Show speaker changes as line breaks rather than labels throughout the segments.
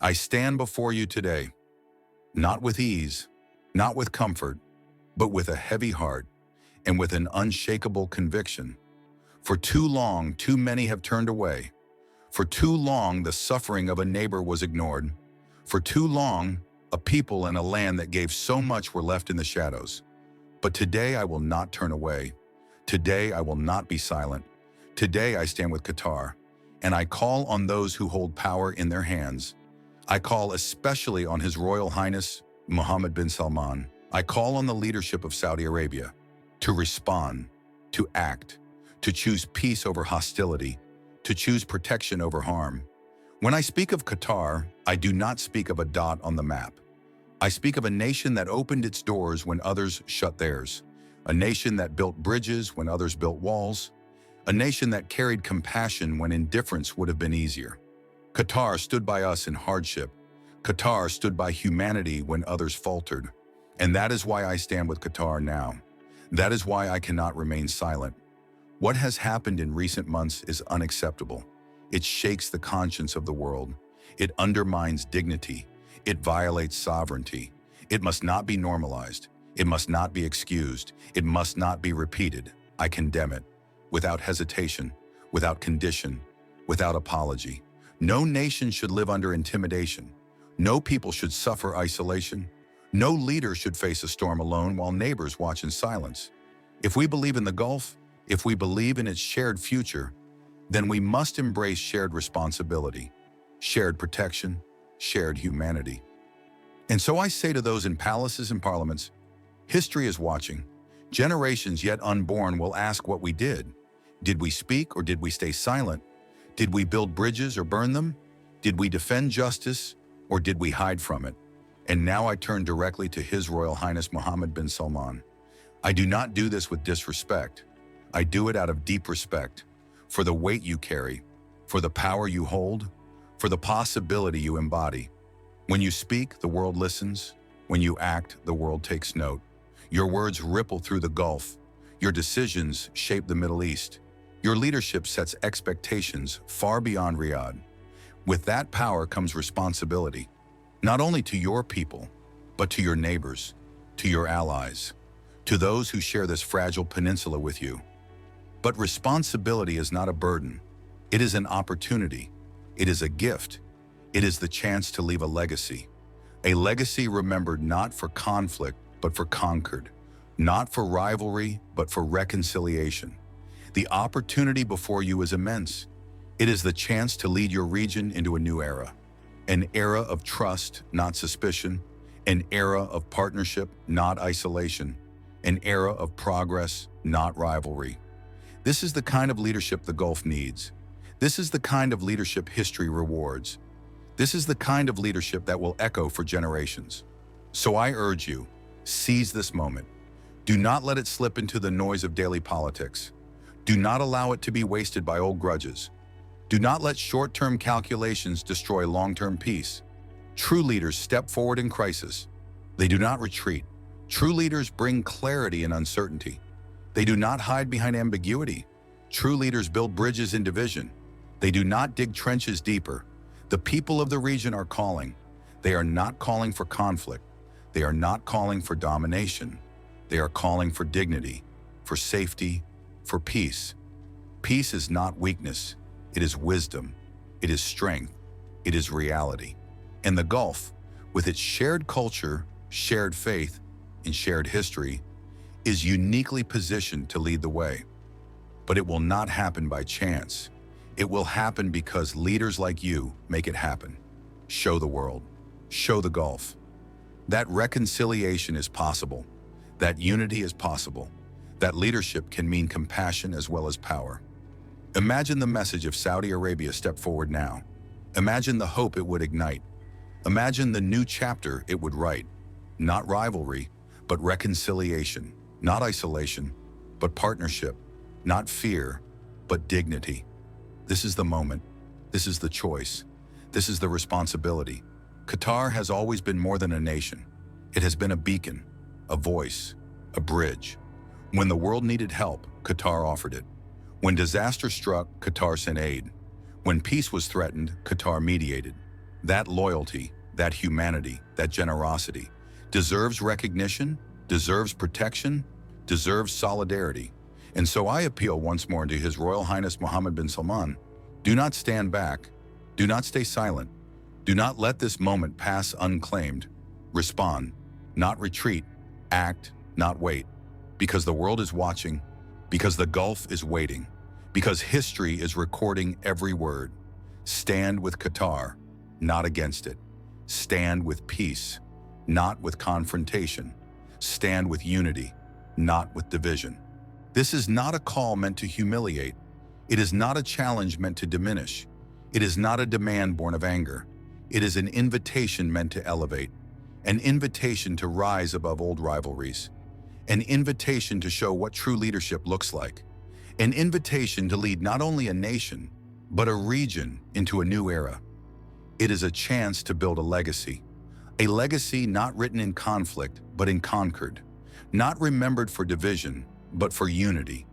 I stand before you today, not with ease, not with comfort, but with a heavy heart and with an unshakable conviction. For too long, too many have turned away. For too long, the suffering of a neighbor was ignored. For too long, a people and a land that gave so much were left in the shadows. But today I will not turn away. Today I will not be silent. Today I stand with Qatar, and I call on those who hold power in their hands. I call especially on His Royal Highness, Mohammed Bin Salman. I call on the leadership of Saudi Arabia to respond, to act, to choose peace over hostility, to choose protection over harm. When I speak of Qatar, I do not speak of a dot on the map. I speak of a nation that opened its doors when others shut theirs, a nation that built bridges when others built walls, a nation that carried compassion when indifference would have been easier. Qatar stood by us in hardship. Qatar stood by humanity when others faltered. And that is why I stand with Qatar now. That is why I cannot remain silent. What has happened in recent months is unacceptable. It shakes the conscience of the world. It undermines dignity. It violates sovereignty. It must not be normalized. It must not be excused. It must not be repeated. I condemn it, without hesitation, without condition, without apology. No nation should live under intimidation. No people should suffer isolation. No leader should face a storm alone while neighbors watch in silence. If we believe in the Gulf, if we believe in its shared future, then we must embrace shared responsibility, shared protection, shared humanity. And so I say to those in palaces and parliaments, history is watching. Generations yet unborn will ask what we did. Did we speak or did we stay silent? Did we build bridges or burn them? Did we defend justice or did we hide from it? And now I turn directly to His Royal Highness Mohammed Bin Salman. I do not do this with disrespect. I do it out of deep respect for the weight you carry, for the power you hold, for the possibility you embody. When you speak, the world listens. When you act, the world takes note. Your words ripple through the Gulf. Your decisions shape the Middle East. Your leadership sets expectations far beyond Riyadh. With that power comes responsibility, not only to your people, but to your neighbors, to your allies, to those who share this fragile peninsula with you. But responsibility is not a burden. It is an opportunity. It is a gift. It is the chance to leave a legacy remembered not for conflict, but for conquered, not for rivalry, but for reconciliation. The opportunity before you is immense. It is the chance to lead your region into a new era, an era of trust, not suspicion, an era of partnership, not isolation, an era of progress, not rivalry. This is the kind of leadership the Gulf needs. This is the kind of leadership history rewards. This is the kind of leadership that will echo for generations. So I urge you, seize this moment. Do not let it slip into the noise of daily politics. Do not allow it to be wasted by old grudges. Do not let short-term calculations destroy long-term peace. True leaders step forward in crisis. They do not retreat. True leaders bring clarity in uncertainty. They do not hide behind ambiguity. True leaders build bridges in division. They do not dig trenches deeper. The people of the region are calling. They are not calling for conflict. They are not calling for domination. They are calling for dignity, for safety, for peace. Peace is not weakness. It is wisdom. It is strength. It is reality. And the Gulf, with its shared culture, shared faith, and shared history, is uniquely positioned to lead the way. But it will not happen by chance. It will happen because leaders like you make it happen. Show the world. Show the Gulf. That reconciliation is possible. That unity is possible. That leadership can mean compassion as well as power. Imagine the message if Saudi Arabia stepped forward now. Imagine the hope it would ignite. Imagine the new chapter it would write. Not rivalry, but reconciliation. Not isolation, but partnership. Not fear, but dignity. This is the moment. This is the choice. This is the responsibility. Qatar has always been more than a nation. It has been a beacon, a voice, a bridge. When the world needed help, Qatar offered it. When disaster struck, Qatar sent aid. When peace was threatened, Qatar mediated. that loyalty, that humanity, that generosity deserves recognition, deserves protection, deserves solidarity. And so I appeal once more to His Royal Highness Mohammed bin Salman. Do not stand back. Do not stay silent. Do not let this moment pass unclaimed. Respond, not retreat. Act, not wait. Because the world is watching, because the Gulf is waiting, because history is recording every word. Stand with Qatar, not against it. Stand with peace, not with confrontation. Stand with unity, not with division. This is not a call meant to humiliate. It is not a challenge meant to diminish. It is not a demand born of anger. It is an invitation meant to elevate, an invitation to rise above old rivalries, an invitation to show what true leadership looks like, an invitation to lead not only a nation, but a region into a new era. It is a chance to build a legacy not written in conflict, but in concord, not remembered for division, but for unity,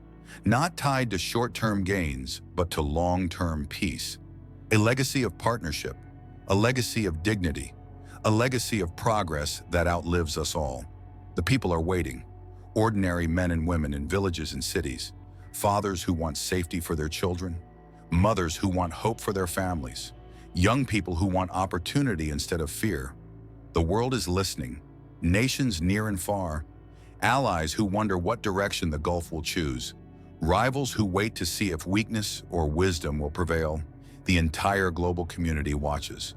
not tied to short-term gains, but to long-term peace. A legacy of partnership, a legacy of dignity, a legacy of progress that outlives us all. The people are waiting. Ordinary men and women in villages and cities, fathers who want safety for their children, mothers who want hope for their families, young people who want opportunity instead of fear. The world is listening, nations near and far, allies who wonder what direction the Gulf will choose, rivals who wait to see if weakness or wisdom will prevail. The entire global community watches,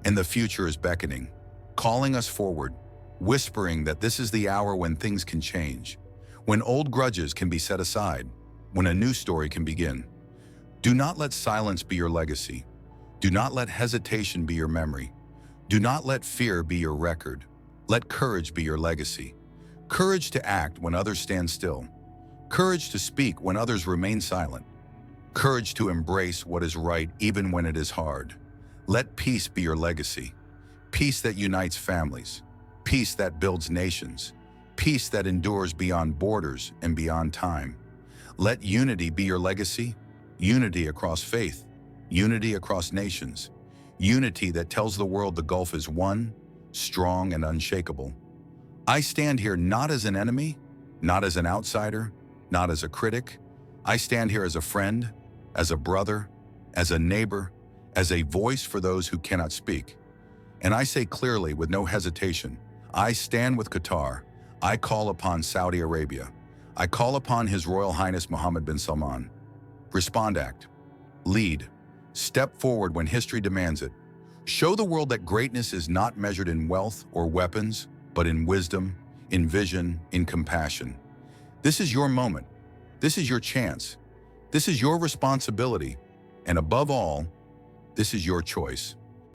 and the future is beckoning, calling us forward, whispering that this is the hour when things can change, when old grudges can be set aside, when a new story can begin. Do not let silence be your legacy. Do not let hesitation be your memory. Do not let fear be your record. Let courage be your legacy. Courage to act when others stand still. Courage to speak when others remain silent. Courage to embrace what is right even when it is hard. Let peace be your legacy. Peace that unites families. Peace that builds nations. Peace that endures beyond borders and beyond time. Let unity be your legacy. Unity across faith. Unity across nations. Unity that tells the world the Gulf is one, strong and unshakable. I stand here not as an enemy, not as an outsider, not as a critic. I stand here as a friend, as a brother, as a neighbor, as a voice for those who cannot speak. And I say clearly with no hesitation, I stand with Qatar. I call upon Saudi Arabia. I call upon His Royal Highness Mohammed bin Salman. Respond, act. Lead. Step forward when history demands it. Show the world that greatness is not measured in wealth or weapons, but in wisdom, in vision, in compassion. This is your moment. This is your chance. This is your responsibility. And above all, this is your choice.